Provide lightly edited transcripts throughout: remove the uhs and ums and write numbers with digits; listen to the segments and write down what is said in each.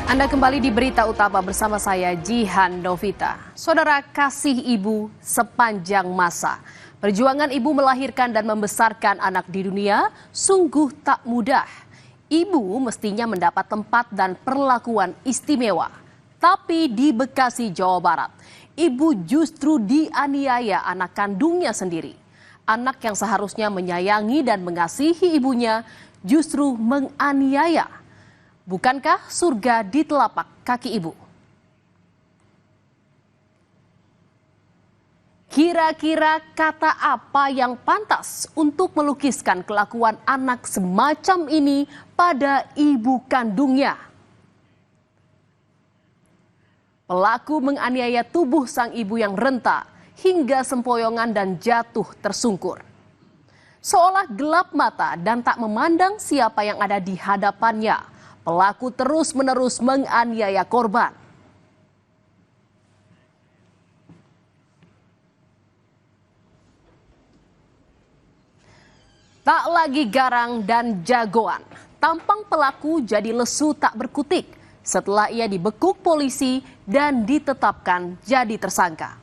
Anda kembali di Berita Utama bersama saya Jihan Novita. Saudara, kasih ibu sepanjang masa. Perjuangan ibu melahirkan dan membesarkan anak di dunia sungguh tak mudah. Ibu mestinya mendapat tempat dan perlakuan istimewa. Tapi di Bekasi, Jawa Barat, ibu justru dianiaya anak kandungnya sendiri. Anak yang seharusnya menyayangi dan mengasihi ibunya justru menganiaya. Bukankah surga di telapak kaki ibu? Kira-kira kata apa yang pantas untuk melukiskan kelakuan anak semacam ini pada ibu kandungnya? Pelaku menganiaya tubuh sang ibu yang renta hingga sempoyongan dan jatuh tersungkur. Seolah gelap mata dan tak memandang siapa yang ada di hadapannya, pelaku terus-menerus menganiaya korban. Tak lagi garang dan jagoan, tampang pelaku jadi lesu tak berkutik setelah ia dibekuk polisi dan ditetapkan jadi tersangka.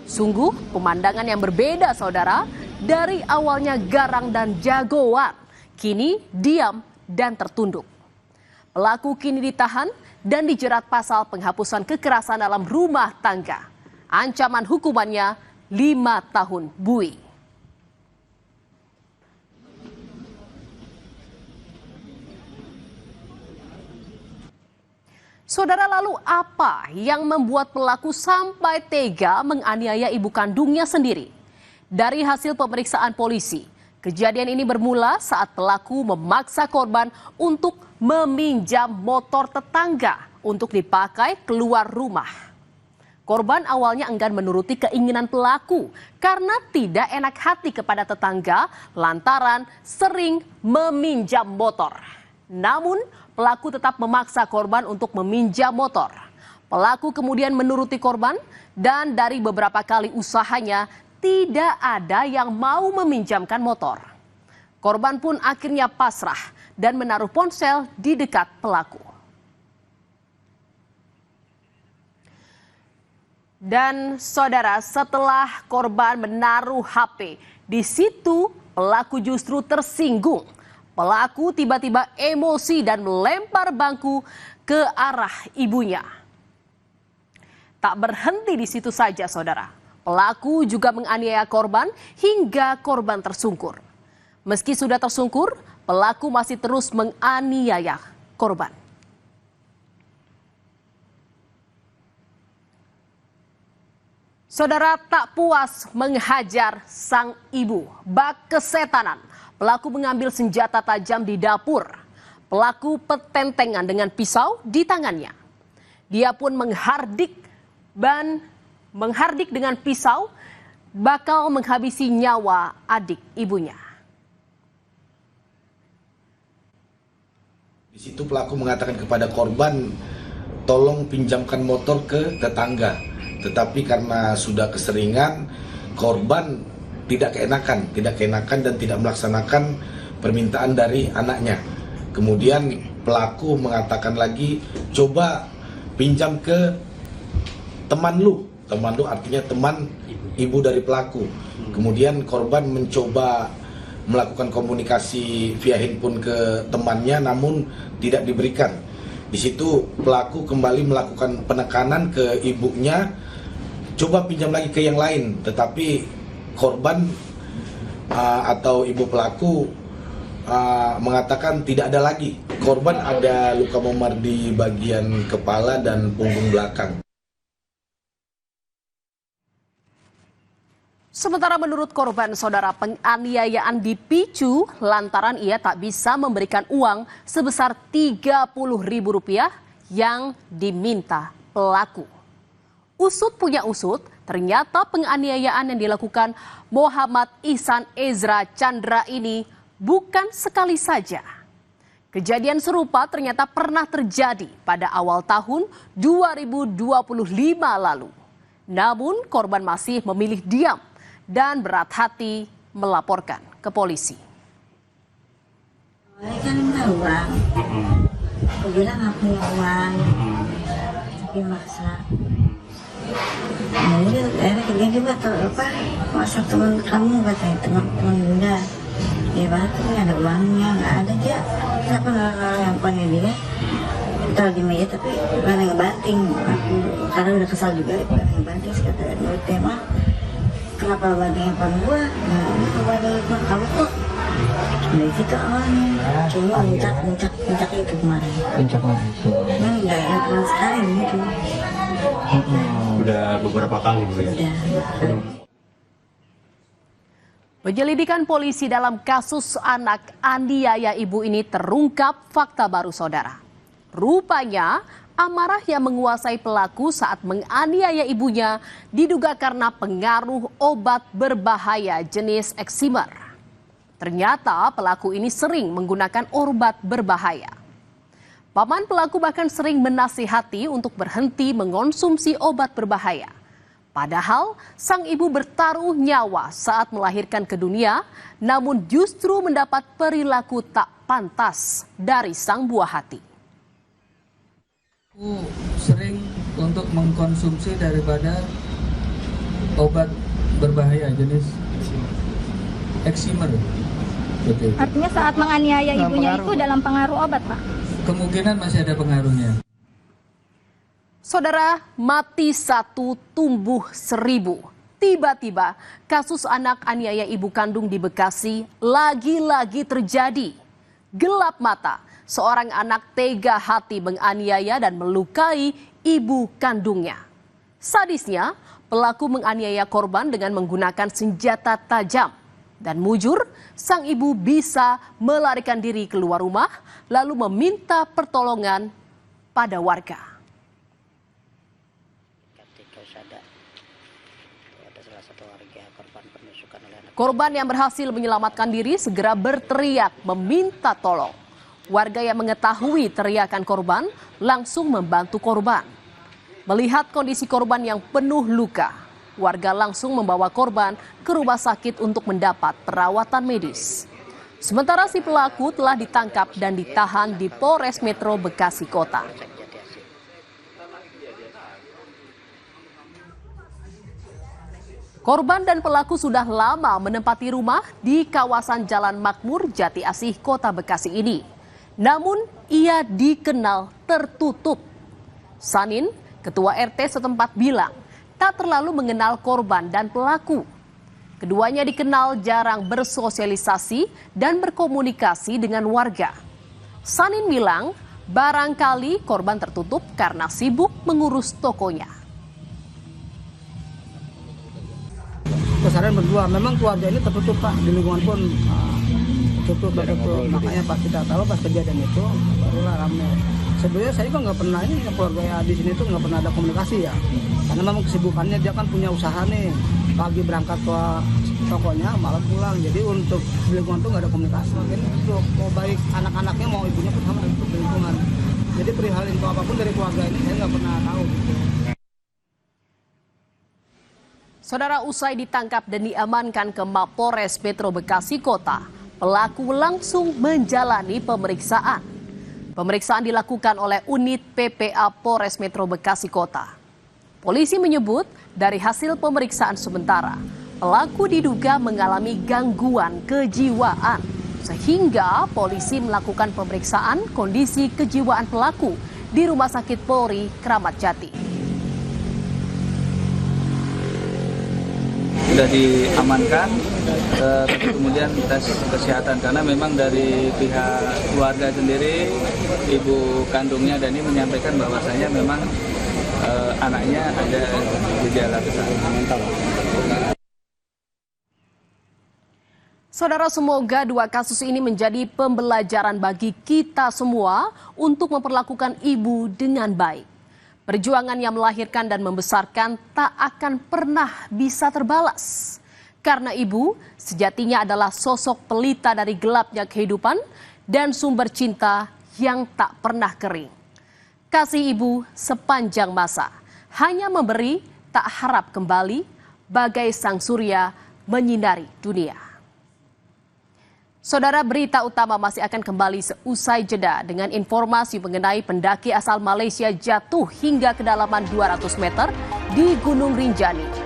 Sungguh pemandangan yang berbeda, saudara, dari awalnya garang dan jagoan, kini diam dan tertunduk. Pelaku kini ditahan dan dijerat pasal penghapusan kekerasan dalam rumah tangga. Ancaman hukumannya 5 tahun bui. Saudara, lalu apa yang membuat pelaku sampai tega menganiaya ibu kandungnya sendiri? Dari hasil pemeriksaan polisi, kejadian ini bermula saat pelaku memaksa korban untuk meminjam motor tetangga untuk dipakai keluar rumah. Korban awalnya enggan menuruti keinginan pelaku karena tidak enak hati kepada tetangga lantaran sering meminjam motor. Namun, pelaku tetap memaksa korban untuk meminjam motor. Pelaku kemudian menuruti korban dan dari beberapa kali usahanya tidak ada yang mau meminjamkan motor. Korban pun akhirnya pasrah dan menaruh ponsel di dekat pelaku. Dan saudara, setelah korban menaruh HP, di situ pelaku justru tersinggung. Pelaku tiba-tiba emosi dan melempar bangku ke arah ibunya. Tak berhenti di situ saja, saudara. Pelaku juga menganiaya korban hingga korban tersungkur. Meski sudah tersungkur, pelaku masih terus menganiaya korban. Saudara, tak puas menghajar sang ibu, bak kesetanan. Pelaku mengambil senjata tajam di dapur. Pelaku petentengan dengan pisau di tangannya. Dia pun menghardik dengan pisau bakal menghabisi nyawa adik ibunya. Di situ pelaku mengatakan kepada korban, tolong pinjamkan motor ke tetangga. Tetapi karena sudah keseringan, korban tidak keenakan dan tidak melaksanakan permintaan dari anaknya. Kemudian pelaku mengatakan lagi, coba pinjam ke teman lu artinya teman ibu dari pelaku. Kemudian korban mencoba melakukan komunikasi via handphone ke temannya, namun tidak diberikan. Di situ pelaku kembali melakukan penekanan ke ibunya, coba pinjam lagi ke yang lain, tetapi korban atau ibu pelaku mengatakan tidak ada lagi. Korban ada luka memar di bagian kepala dan punggung belakang. Sementara menurut korban, saudara, penganiayaan dipicu lantaran ia tak bisa memberikan uang sebesar Rp30.000 yang diminta pelaku. Usut punya usut, ternyata penganiayaan yang dilakukan Muhammad Ihsan Ezra Chandra ini bukan sekali saja. Kejadian serupa ternyata pernah terjadi pada awal tahun 2025 lalu. Namun korban masih memilih diam dan berat hati melaporkan ke polisi. Kan uang. Aku bilang nggak punya uang, tapi maksa. Nah udah, akhirnya kerja juga tuh apa? Masak teman kamu katanya, teman Bunda. Dia batu nggak ada uangnya, nggak ada dia. Kenapa nggak handphonenya dia? Taruh di meja tapi bukan ngebanting. Aku karena udah kesal juga, bukan ngebanting. Kata menurut tema, kenapa lo banting handphone gua? Nah, kenapa banting handphone kamu kok? Dari situ awalnya, cuma puncak itu kemarin. Puncak lagi. Memang nggak pernah sekali gitu. Udah beberapa kali Bu ya. Udah. Penyelidikan polisi dalam kasus anak aniaya ibu ini terungkap fakta baru, saudara. Rupanya amarah yang menguasai pelaku saat menganiaya ibunya diduga karena pengaruh obat berbahaya jenis eksimer. Ternyata pelaku ini sering menggunakan obat berbahaya. Paman pelaku bahkan sering menasihati untuk berhenti mengonsumsi obat berbahaya. Padahal sang ibu bertaruh nyawa saat melahirkan ke dunia, namun justru mendapat perilaku tak pantas dari sang buah hati. Aku sering untuk mengkonsumsi daripada obat berbahaya jenis eksimer. Artinya saat menganiaya ibunya itu dalam pengaruh obat, Pak? Kemungkinan masih ada pengaruhnya. Saudara, mati satu tumbuh seribu. Tiba-tiba kasus anak aniaya ibu kandung di Bekasi lagi-lagi terjadi. Gelap mata, seorang anak tega hati menganiaya dan melukai ibu kandungnya. Sadisnya, pelaku menganiaya korban dengan menggunakan senjata tajam. Dan mujur, sang ibu bisa melarikan diri keluar rumah lalu meminta pertolongan pada warga. Korban yang berhasil menyelamatkan diri segera berteriak meminta tolong. Warga yang mengetahui teriakan korban langsung membantu korban. Melihat kondisi korban yang penuh luka, warga langsung membawa korban ke rumah sakit untuk mendapat perawatan medis. Sementara si pelaku telah ditangkap dan ditahan di Polres Metro Bekasi Kota. Korban dan pelaku sudah lama menempati rumah di kawasan Jalan Makmur, Jati Asih, Kota Bekasi ini. Namun ia dikenal tertutup. Sanin, ketua RT setempat bilang, tak terlalu mengenal korban dan pelaku. Keduanya dikenal jarang bersosialisasi dan berkomunikasi dengan warga. Sanin bilang, barangkali korban tertutup karena sibuk mengurus tokonya. Kesadaran berdua, memang keluarga ini tertutup Pak, di lingkungan pun tertutup. Makanya pas kita tahu pas kejadian itu barulah ramai. Sebenarnya saya juga nggak pernah ini keluarga di sini tuh nggak pernah ada komunikasi ya, karena memang kesibukannya dia kan punya usaha nih, pagi berangkat ke tokonya malam pulang, jadi untuk di lingkungan tuh nggak ada komunikasi. Mungkin untuk mau baik anak-anaknya mau ibunya pun sama untuk lingkungan. Jadi perihal info apapun dari keluarga ini saya nggak pernah tahu. Saudara, usai ditangkap dan diamankan ke Mapolres Metro Bekasi Kota, pelaku langsung menjalani pemeriksaan. Pemeriksaan dilakukan oleh unit PPA Polres Metro Bekasi Kota. Polisi menyebut dari hasil pemeriksaan sementara, pelaku diduga mengalami gangguan kejiwaan. Sehingga polisi melakukan pemeriksaan kondisi kejiwaan pelaku di Rumah Sakit Polri Kramat Jati. Sudah diamankan, tapi kemudian tes kesehatan karena memang dari pihak keluarga sendiri, ibu kandungnya dan ini menyampaikan bahwasanya memang anaknya ada gejala kesehatan mental. Saudara, semoga dua kasus ini menjadi pembelajaran bagi kita semua untuk memperlakukan ibu dengan baik. Perjuangan yang melahirkan dan membesarkan tak akan pernah bisa terbalas. Karena ibu sejatinya adalah sosok pelita dari gelapnya kehidupan dan sumber cinta yang tak pernah kering. Kasih ibu sepanjang masa, hanya memberi tak harap kembali, bagai sang surya menyinari dunia. Saudara, berita utama masih akan kembali seusai jeda dengan informasi mengenai pendaki asal Malaysia jatuh hingga kedalaman 200 meter di Gunung Rinjani.